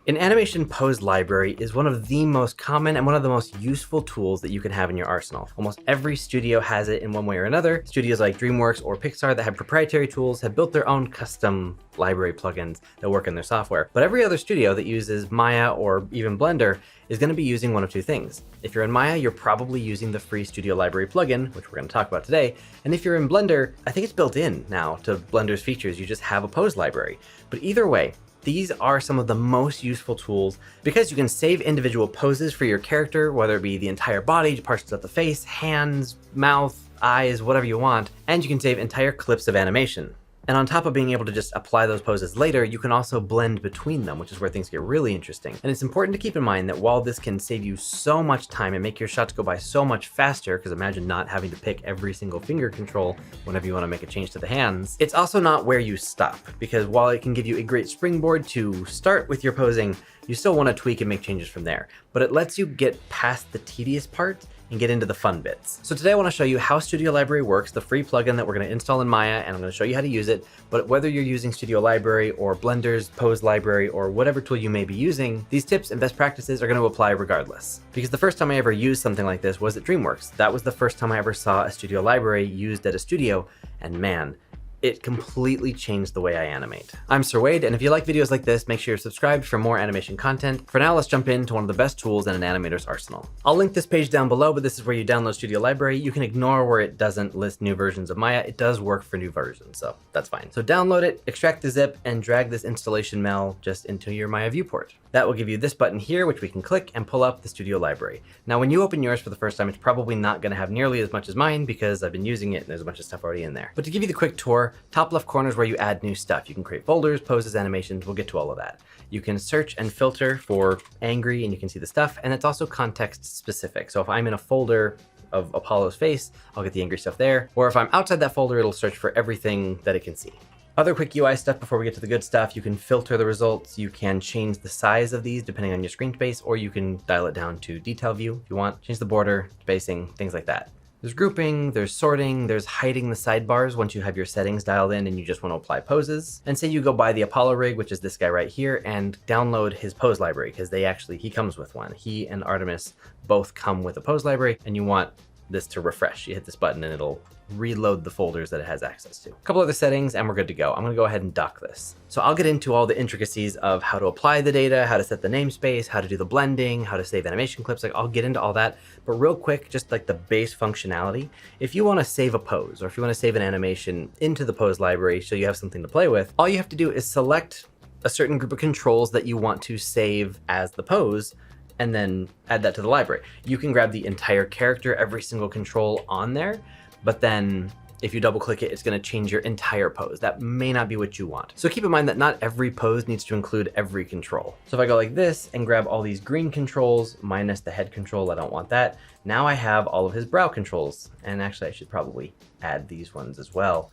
An animation pose library is one of the most common and one of the most useful tools that you can have in your arsenal. Almost every studio has it in one way or another. Studios like DreamWorks or Pixar that have proprietary tools have built their own custom library plugins that work in their software. But every other studio that uses Maya or even Blender is going to be using one of two things. If you're in Maya, you're probably using the free Studio Library plugin, which we're going to talk about today. And if you're in Blender, I think it's built in now to Blender's features. You just have a pose library. But either way, these are some of the most useful tools because you can save individual poses for your character, whether it be the entire body, parts of the face, hands, mouth, eyes, whatever you want, and you can save entire clips of animation. And on top of being able to just apply those poses later, you can also blend between them, which is where things get really interesting. And it's important to keep in mind that while this can save you so much time and make your shots go by so much faster, because imagine not having to pick every single finger control whenever you want to make a change to the hands, it's also not where you stop, because while it can give you a great springboard to start with your posing, you still want to tweak and make changes from there. But it lets you get past the tedious part and get into the fun bits. So today I want to show you how Studio Library works, the free plugin that we're going to install in Maya, and I'm going to show you how to use it. But whether you're using Studio Library or Blender's Pose Library or whatever tool you may be using, these tips and best practices are going to apply regardless. Because the first time I ever used something like this was at DreamWorks. That was the first time I ever saw a Studio Library used at a studio, and man, it completely changed the way I animate. I'm Sir Wade, and if you like videos like this, make sure you're subscribed for more animation content. For now, let's jump into one of the best tools in an animator's arsenal. I'll link this page down below, but this is where you download Studio Library. You can ignore where it doesn't list new versions of Maya. It does work for new versions, so that's fine. So download it, extract the zip, and drag this installation mel just into your Maya viewport. That will give you this button here, which we can click and pull up the Studio Library. Now, when you open yours for the first time, it's probably not gonna have nearly as much as mine because I've been using it and there's a bunch of stuff already in there. But to give you the quick tour, top left corner is where you add new stuff. You can create folders, poses, animations. We'll get to all of that. You can search and filter for angry and you can see the stuff, and it's also context specific. So if I'm in a folder of Apollo's face, I'll get the angry stuff there. Or if I'm outside that folder, it'll search for everything that it can see. Other quick UI stuff before we get to the good stuff, you can filter the results, you can change the size of these depending on your screen space, or you can dial it down to detail view if you want, change the border, spacing, things like that. There's grouping, there's sorting, there's hiding the sidebars once you have your settings dialed in and you just want to apply poses. And say you go buy the Apollo rig, which is this guy right here, and download his pose library, because he comes with one. He and Artemis both come with a pose library, and you want this to refresh. You hit this button and it'll reload the folders that it has access to. A couple other settings and we're good to go. I'm gonna go ahead and dock this. So I'll get into all the intricacies of how to apply the data, how to set the namespace, how to do the blending, how to save animation clips. Like, I'll get into all that, but real quick, just like the base functionality. If you wanna save a pose or if you wanna save an animation into the pose library so you have something to play with, all you have to do is select a certain group of controls that you want to save as the pose and then add that to the library. You can grab the entire character, every single control on there, but then if you double click it, it's gonna change your entire pose. That may not be what you want. So keep in mind that not every pose needs to include every control. So if I go like this and grab all these green controls minus the head control, I don't want that. Now I have all of his brow controls. And actually I should probably add these ones as well.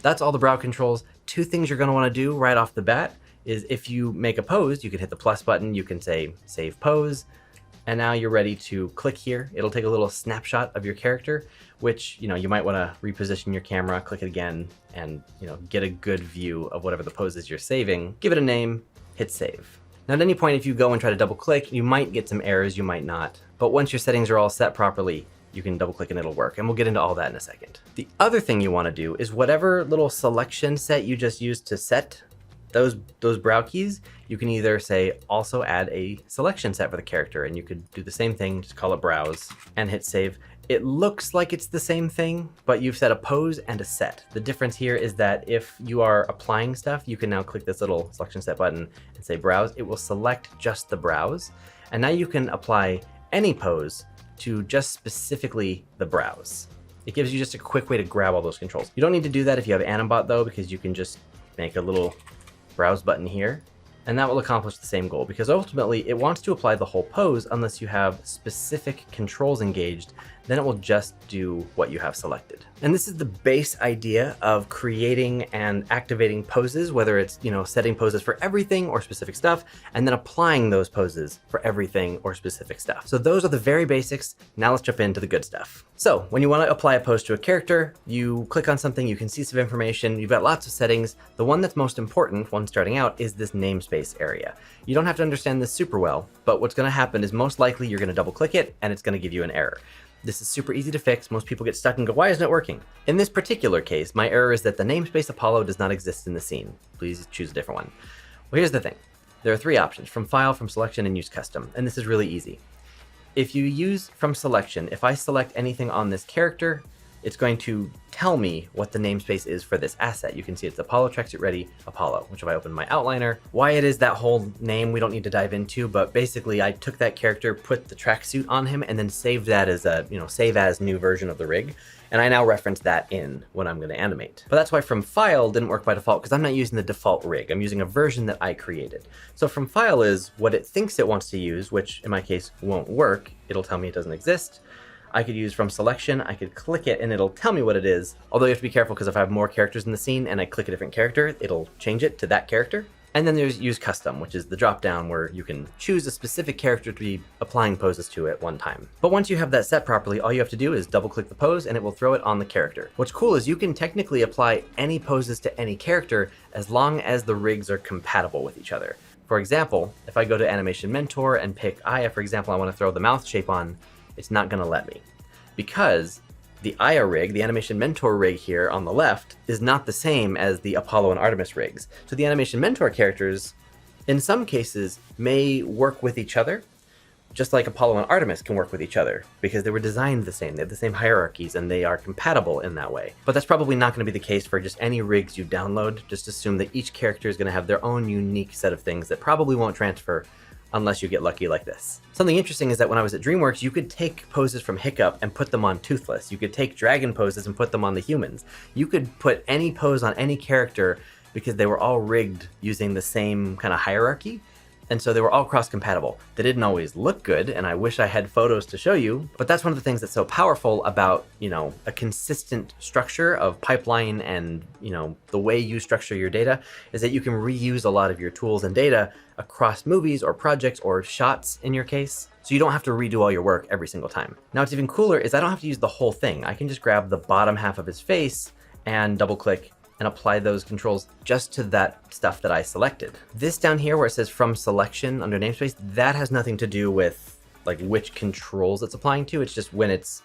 That's all the brow controls. Two things you're gonna wanna do right off the bat is if you make a pose, you can hit the plus button, you can say save pose, and now you're ready to click here. It'll take a little snapshot of your character, which you might want to reposition your camera, click it again, and get a good view of whatever the poses you're saving. Give it a name, hit save. Now at any point, if you go and try to double click, you might get some errors, you might not. But once your settings are all set properly, you can double click and it'll work. And we'll get into all that in a second. The other thing you want to do is whatever little selection set you just used to set those brow keys, you can either say also add a selection set for the character, and you could do the same thing, just call it browse and hit save. It looks like it's the same thing, but you've set a pose and a set. The difference here is that if you are applying stuff, you can now click this little selection set button and say browse. It will select just the brows, and now you can apply any pose to just specifically the brows. It gives you just a quick way to grab all those controls. You don't need to do that if you have Animbot though, because you can just make a little browse button here, and that will accomplish the same goal, because ultimately it wants to apply the whole pose unless you have specific controls engaged then it will just do what you have selected. And this is the base idea of creating and activating poses, whether it's, setting poses for everything or specific stuff, and then applying those poses for everything or specific stuff. So those are the very basics. Now let's jump into the good stuff. So when you want to apply a pose to a character, you click on something, you can see some information, you've got lots of settings. The one that's most important when starting out is this namespace area. You don't have to understand this super well, but what's going to happen is most likely you're going to double click it and it's going to give you an error. This is super easy to fix. Most people get stuck and go, why isn't it working? In this particular case, my error is that the namespace Apollo does not exist in the scene. Please choose a different one. Well, here's the thing. There are 3 options: from file, from selection, and use custom. And this is really easy. If you use from selection, if I select anything on this character, it's going to tell me what the namespace is for this asset. You can see it's Apollo Tracksuit Ready Apollo, which if I open my outliner, why it is that whole name we don't need to dive into, but basically I took that character, put the tracksuit on him, and then saved that as a, save as new version of the rig. And I now reference that in when I'm going to animate. But that's why from file didn't work by default, because I'm not using the default rig. I'm using a version that I created. So from file is what it thinks it wants to use, which in my case won't work. It'll tell me it doesn't exist. I could use from selection, I could click it and it'll tell me what it is. Although you have to be careful, because if I have more characters in the scene and I click a different character, it'll change it to that character. And then there's use custom, which is the drop down where you can choose a specific character to be applying poses to at one time. But once you have that set properly, all you have to do is double click the pose and it will throw it on the character. What's cool is you can technically apply any poses to any character as long as the rigs are compatible with each other. For example, if I go to Animation Mentor and pick Aya, for example, I want to throw the mouth shape on, it's not going to let me, because the Aya rig, the Animation Mentor rig here on the left, is not the same as the Apollo and Artemis rigs. So the Animation Mentor characters, in some cases, may work with each other, just like Apollo and Artemis can work with each other, because they were designed the same. They have the same hierarchies, and they are compatible in that way. But that's probably not going to be the case for just any rigs you download. Just assume that each character is going to have their own unique set of things that probably won't transfer unless you get lucky like this. Something interesting is that when I was at DreamWorks, you could take poses from Hiccup and put them on Toothless. You could take dragon poses and put them on the humans. You could put any pose on any character because they were all rigged using the same kind of hierarchy. And so they were all cross-compatible. They didn't always look good, and I wish I had photos to show you, but that's one of the things that's so powerful about, a consistent structure of pipeline and, the way you structure your data is that you can reuse a lot of your tools and data across movies or projects or shots in your case. So you don't have to redo all your work every single time. Now what's even cooler is I don't have to use the whole thing. I can just grab the bottom half of his face and double click and apply those controls just to that stuff that I selected. This down here where it says from selection under namespace, that has nothing to do with like which controls it's applying to. It's just when it's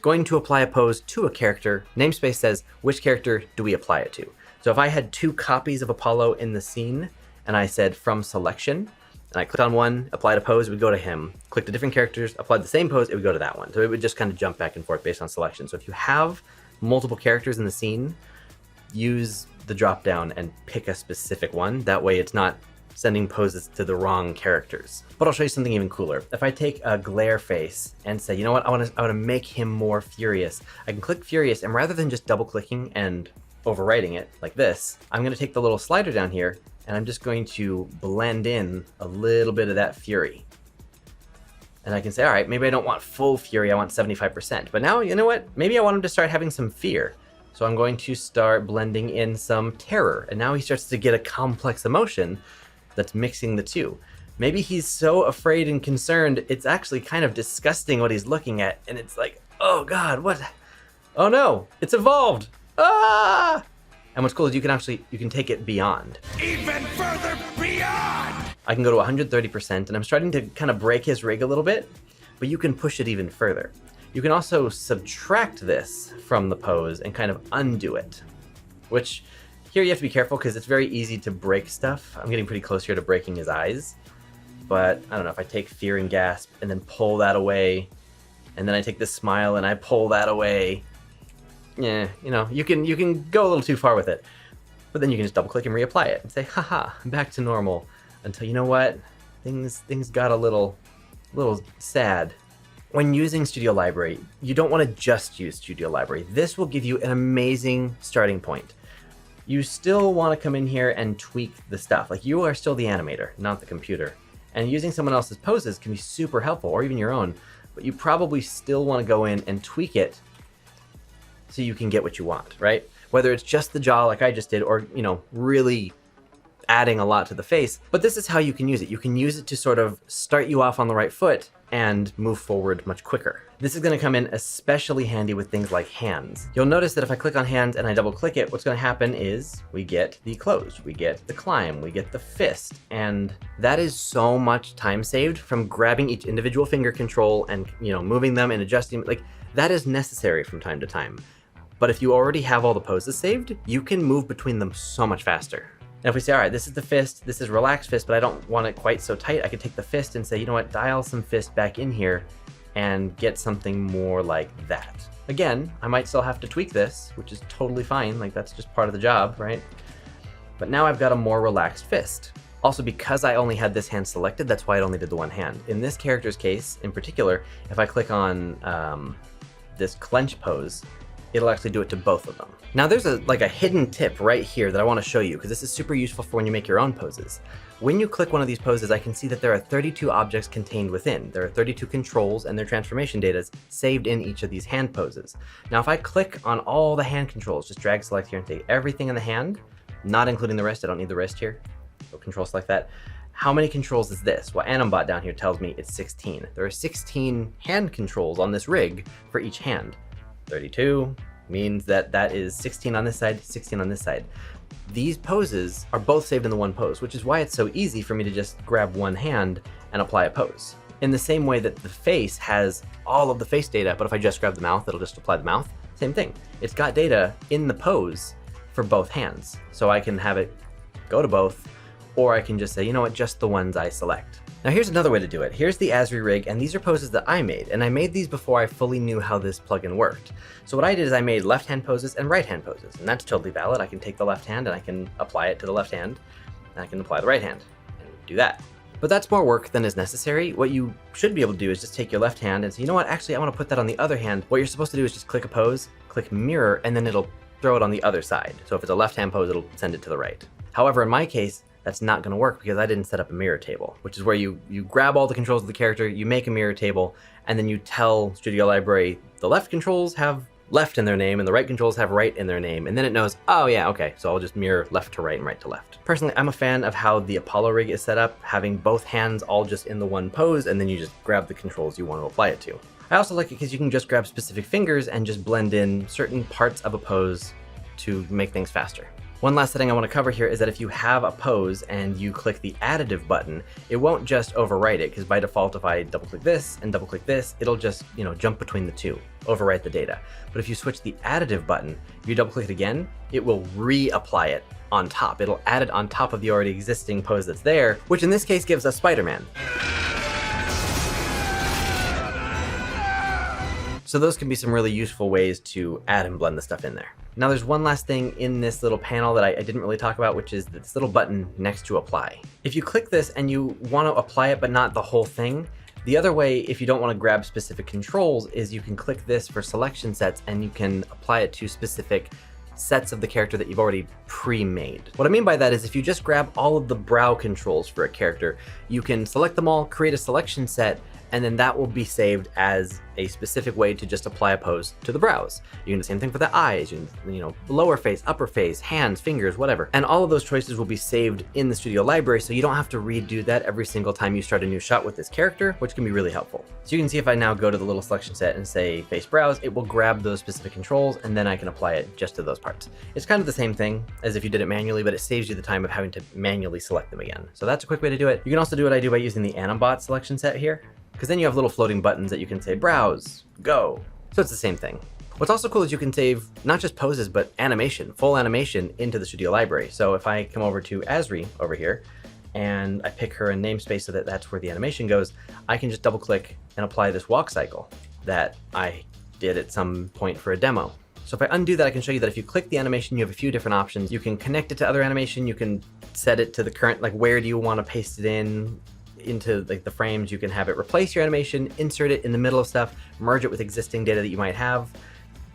going to apply a pose to a character, namespace says which character do we apply it to. So if I had 2 copies of Apollo in the scene and I said from selection, and I clicked on one, applied a pose, it would go to him. Clicked to different characters, applied the same pose, it would go to that one. So it would just kind of jump back and forth based on selection. So if you have multiple characters in the scene, use the drop down and pick a specific one. That way it's not sending poses to the wrong characters. But I'll show you something even cooler. If I take a glare face and say, you know what, I want to make him more furious, I can click furious, and rather than just double clicking and overwriting it like this, I'm going to take the little slider down here and I'm just going to blend in a little bit of that fury. And I can say, all right, maybe I don't want full fury, I want 75%. But now, you know what, maybe I want him to start having some fear. So I'm going to start blending in some terror. And now he starts to get a complex emotion that's mixing the two. Maybe he's so afraid and concerned, it's actually kind of disgusting what he's looking at. And it's like, oh God, what? Oh no, it's evolved. Ah! And what's cool is you can take it beyond. Even further beyond! I can go to 130%, and I'm starting to kind of break his rig a little bit, but you can push it even further. You can also subtract this from the pose and kind of undo it, which here you have to be careful because it's very easy to break stuff. I'm getting pretty close here to breaking his eyes, but I don't know, if I take fear and gasp and then pull that away, and then I take this smile and I pull that away, yeah, you can go a little too far with it, but then you can just double click and reapply it and say, haha, back to normal, until you know what, things got a little sad. When using Studio Library, you don't want to just use Studio Library. This will give you an amazing starting point. You still want to come in here and tweak the stuff. Like, you are still the animator, not the computer. And using someone else's poses can be super helpful, or even your own. but you probably still want to go in and tweak it so you can get what you want, right? Whether it's just the jaw like I just did, or, you know, really adding a lot to the face. But this is how you can use it. You can use it to sort of start you off on the right foot and move forward much quicker. This is going to come in especially handy with things like hands. You'll notice that if I click on hands and I double click it, what's going to happen is we get the close, we get the climb, we get the fist, and that is so much time saved from grabbing each individual finger control and, you know, moving them and adjusting. Like, that is necessary from time to time. But if you already have all the poses saved, you can move between them so much faster. Now if we say, all right, this is the fist, this is relaxed fist, but I don't want it quite so tight, I could take the fist and say, you know what, dial some fist back in here and get something more like that. Again, I might still have to tweak this, which is totally fine, like that's just part of the job, right? But now I've got a more relaxed fist. Also, because I only had this hand selected, that's why it only did the one hand. In this character's case, in particular, if I click on this clench pose, it'll actually do it to both of them. Now there's a hidden tip right here that I want to show you, because this is super useful for when you make your own poses. When you click one of these poses, I can see that there are 32 objects contained within. There are 32 controls and their transformation data saved in each of these hand poses. Now if I click on all the hand controls, just drag select here and take everything in the hand, not including the wrist, I don't need the wrist here, so control select that. How many controls is this? Well, Animbot down here tells me it's 16. There are 16 hand controls on this rig for each hand. 32 means that that is 16 on this side, 16 on this side. These poses are both saved in the one pose, which is why it's so easy for me to just grab one hand and apply a pose. In the same way that the face has all of the face data, but if I just grab the mouth, it'll just apply the mouth. Same thing. It's got data in the pose for both hands. So I can have it go to both, or I can just say, you know what, just the ones I select. Now here's another way to do it. Here's the ASRI rig, and these are poses that I made, and I made these before I fully knew how this plugin worked. So what I did is I made left hand poses and right hand poses, and that's totally valid. I can take the left hand and I can apply it to the left hand, and I can apply the right hand, and do that. But that's more work than is necessary. What you should be able to do is just take your left hand and say, you know what, actually I want to put that on the other hand. What you're supposed to do is just click a pose, click mirror, and then it'll throw it on the other side. So if it's a left hand pose, it'll send it to the right. However, in my case, that's not going to work because I didn't set up a mirror table, which is where you grab all the controls of the character, you make a mirror table, and then you tell Studio Library the left controls have left in their name and the right controls have right in their name, and then it knows, oh yeah, okay, so I'll just mirror left to right and right to left. Personally, I'm a fan of how the Apollo rig is set up, having both hands all just in the one pose, and then you just grab the controls you want to apply it to. I also like it because you can just grab specific fingers and just blend in certain parts of a pose to make things faster. One last thing I want to cover here is that if you have a pose and you click the additive button, it won't just overwrite it, because by default if I double click this and double click this, it'll just, you know, jump between the two, overwrite the data. But if you switch the additive button, if you double click it again, it will reapply it on top. It'll add it on top of the already existing pose that's there, which in this case gives us Spider-Man. So those can be some really useful ways to add and blend the stuff in there. Now there's one last thing in this little panel that I didn't really talk about, which is this little button next to apply. If you click this and you want to apply it but not the whole thing, the other way, if you don't want to grab specific controls, is you can click this for selection sets and you can apply it to specific sets of the character that you've already pre-made. What I mean by that is if you just grab all of the brow controls for a character, you can select them all, create a selection set, and then that will be saved as a specific way to just apply a pose to the brows. You can do the same thing for the eyes, you know, lower face, upper face, hands, fingers, whatever. And all of those choices will be saved in the Studio Library, so you don't have to redo that every single time you start a new shot with this character, which can be really helpful. So you can see if I now go to the little selection set and say face brows, it will grab those specific controls, and then I can apply it just to those parts. It's kind of the same thing as if you did it manually, but it saves you the time of having to manually select them again. So that's a quick way to do it. You can also do what I do by using the Animbot selection set here, because then you have little floating buttons that you can say browse, go. So it's the same thing. What's also cool is you can save not just poses, but animation, full animation into the Studio Library. So if I come over to ASRI over here, and I pick her a namespace so that that's where the animation goes, I can just double click and apply this walk cycle that I did at some point for a demo. So if I undo that, I can show you that if you click the animation, you have a few different options. You can connect it to other animation, you can set it to the current, like where do you want to paste it into like the frames. You can have it replace your animation, insert it in the middle of stuff, merge it with existing data that you might have,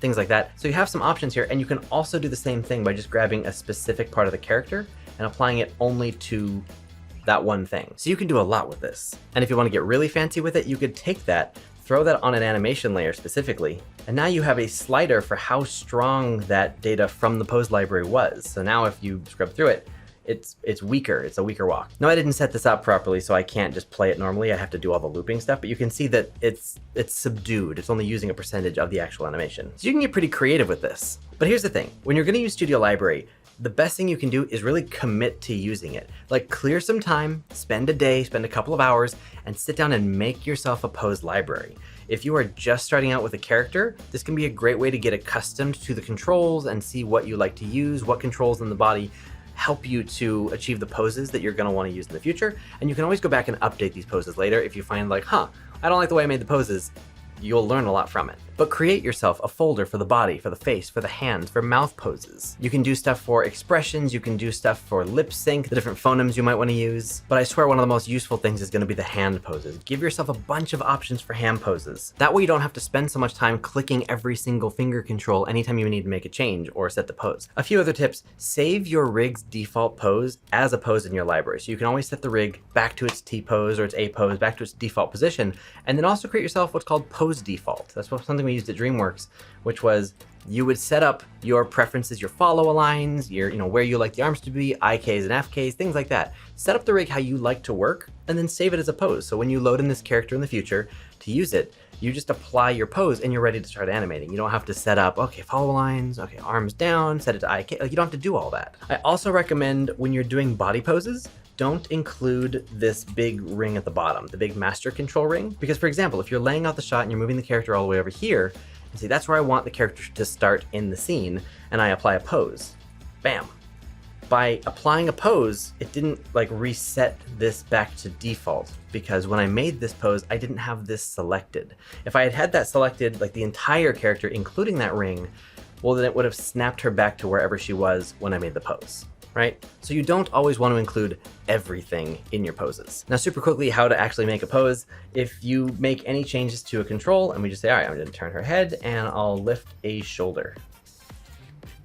things like that. So you have some options here, and you can also do the same thing by just grabbing a specific part of the character and applying it only to that one thing. So you can do a lot with this. And if you want to get really fancy with it, you could take that, throw that on an animation layer specifically, and now you have a slider for how strong that data from the pose library was. So now if you scrub through it, it's weaker, it's a weaker walk. Now I didn't set this up properly, so I can't just play it normally. I have to do all the looping stuff, but you can see that it's subdued. It's only using a percentage of the actual animation. So you can get pretty creative with this. But here's the thing, when you're gonna use Studio Library, the best thing you can do is really commit to using it. Like clear some time, spend a day, spend a couple of hours, and sit down and make yourself a pose library. If you are just starting out with a character, this can be a great way to get accustomed to the controls and see what you like to use, what controls in the body help you to achieve the poses that you're going to want to use in the future. And you can always go back and update these poses later if you find like, I don't like the way I made the poses. You'll learn a lot from it. But create yourself a folder for the body, for the face, for the hands, for mouth poses. You can do stuff for expressions, you can do stuff for lip sync, the different phonemes you might want to use. But I swear one of the most useful things is going to be the hand poses. Give yourself a bunch of options for hand poses. That way you don't have to spend so much time clicking every single finger control anytime you need to make a change or set the pose. A few other tips, save your rig's default pose as a pose in your library. So you can always set the rig back to its T pose or its A pose, back to its default position, and then also create yourself what's called pose default. That's something we used at DreamWorks, which was you would set up your preferences, your follow aligns, your, where you like the arms to be, IKs and FKs, things like that. Set up the rig how you like to work and then save it as a pose. So when you load in this character in the future to use it, you just apply your pose and you're ready to start animating. You don't have to set up, okay, follow lines, okay, arms down, set it to IK. Like you don't have to do all that. I also recommend when you're doing body poses, don't include this big ring at the bottom, the big master control ring. Because for example, if you're laying out the shot and you're moving the character all the way over here, and see that's where I want the character to start in the scene, and I apply a pose, bam. By applying a pose, it didn't like reset this back to default because when I made this pose, I didn't have this selected. If I had had that selected, like the entire character, including that ring, well then it would have snapped her back to wherever she was when I made the pose. Right? So you don't always want to include everything in your poses. Now super quickly, how to actually make a pose. If you make any changes to a control and we just say, all right, I'm going to turn her head and I'll lift a shoulder.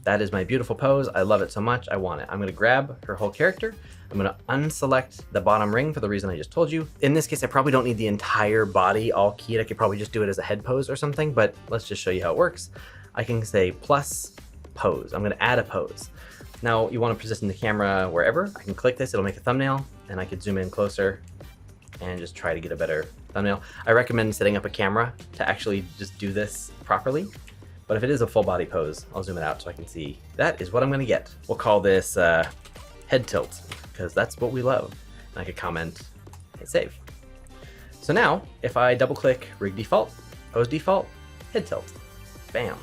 That is my beautiful pose. I love it so much. I want it. I'm going to grab her whole character. I'm going to unselect the bottom ring for the reason I just told you. In this case, I probably don't need the entire body all keyed. I could probably just do it as a head pose or something, but let's just show you how it works. I can say plus pose. I'm going to add a pose. Now you want to position the camera wherever. I can click this, it'll make a thumbnail, and I could zoom in closer and just try to get a better thumbnail. I recommend setting up a camera to actually just do this properly. But if it is a full body pose, I'll zoom it out so I can see that is what I'm going to get. We'll call this head tilt because that's what we love. And I could comment, hit save. So now if I double click rig default, pose default, head tilt, bam.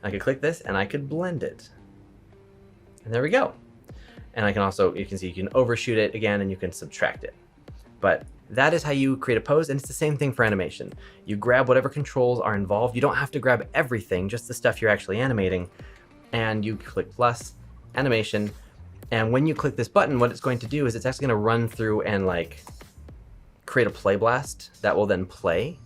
I could click this and I could blend it. And there we go. And I can also, you can see you can overshoot it again and you can subtract it. But that is how you create a pose, and it's the same thing for animation. You grab whatever controls are involved. You don't have to grab everything, just the stuff you're actually animating. And you click plus, animation. And when you click this button, what it's going to do is it's actually going to run through and like create a play blast that will then play.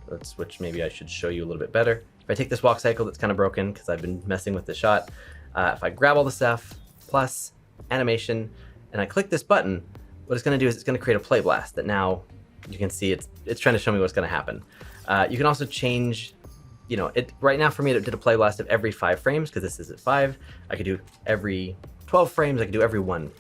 Let's switch, maybe I should show you a little bit better. If I take this walk cycle that's kind of broken because I've been messing with the shot, if I grab all the stuff, plus animation, and I click this button, what it's going to do is it's going to create a play blast that now you can see it's trying to show me what's going to happen. You can also change, right now for me it did a play blast of every 5 frames because this is at 5. I could do every 12 frames, I could do every one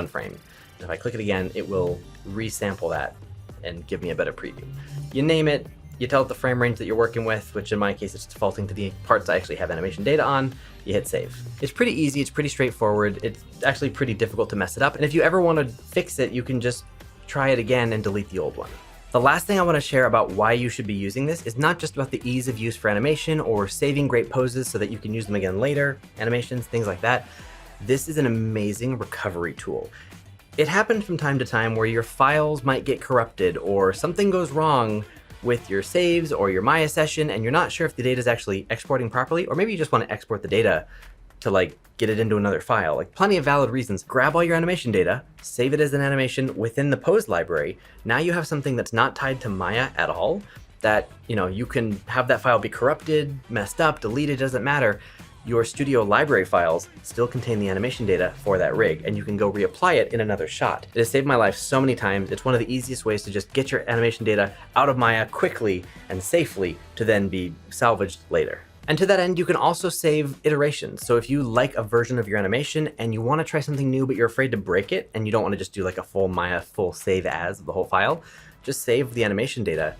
frame. And if I click it again, it will resample that and give me a better preview. You name it, you tell it the frame range that you're working with, which in my case it's defaulting to the parts I actually have animation data on. You hit save. It's pretty easy, it's pretty straightforward. It's actually pretty difficult to mess it up. And if you ever want to fix it, you can just try it again and delete the old one. The last thing I want to share about why you should be using this is not just about the ease of use for animation or saving great poses so that you can use them again later, animations, things like that. This is an amazing recovery tool. It happens from time to time where your files might get corrupted or something goes wrong with your saves or your Maya session and you're not sure if the data is actually exporting properly, or maybe you just want to export the data to like get it into another file. Like plenty of valid reasons. Grab all your animation data, save it as an animation within the pose library. Now you have something that's not tied to Maya at all, that you can have that file be corrupted, messed up, deleted, doesn't matter. your studio library files still contain the animation data for that rig, and you can go reapply it in another shot. It has saved my life so many times. It's one of the easiest ways to just get your animation data out of Maya quickly and safely to then be salvaged later. And to that end, you can also save iterations. So if you like a version of your animation and you want to try something new, but you're afraid to break it, and you don't want to just do like a full Maya full save as of the whole file, just save the animation data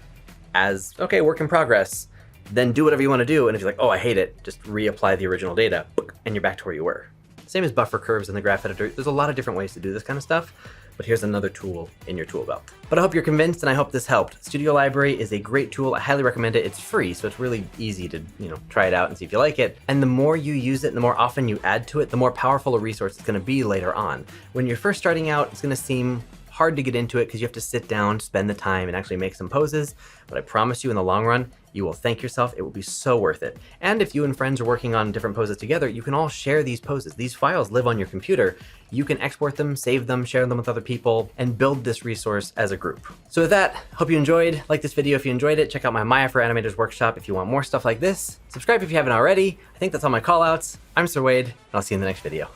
as, okay, work in progress. Then do whatever you want to do. And if you're like, oh, I hate it, just reapply the original data and you're back to where you were. Same as buffer curves in the graph editor. There's a lot of different ways to do this kind of stuff, but here's another tool in your tool belt. But I hope you're convinced, and I hope this helped. Studio Library is a great tool. I highly recommend it. It's free, so it's really easy to, try it out and see if you like it. And the more you use it, and the more often you add to it, the more powerful a resource it's going to be later on. When you're first starting out, it's going to seem hard to get into it because you have to sit down, spend the time, and actually make some poses. But I promise you, in the long run, you will thank yourself. It will be so worth it. And if you and friends are working on different poses together, you can all share these poses. These files live on your computer. You can export them, save them, share them with other people, and build this resource as a group. So with that, hope you enjoyed. Like this video if you enjoyed it. Check out my Maya for Animators workshop if you want more stuff like this. Subscribe if you haven't already. I think that's all my call outs. I'm Sir Wade, and I'll see you in the next video.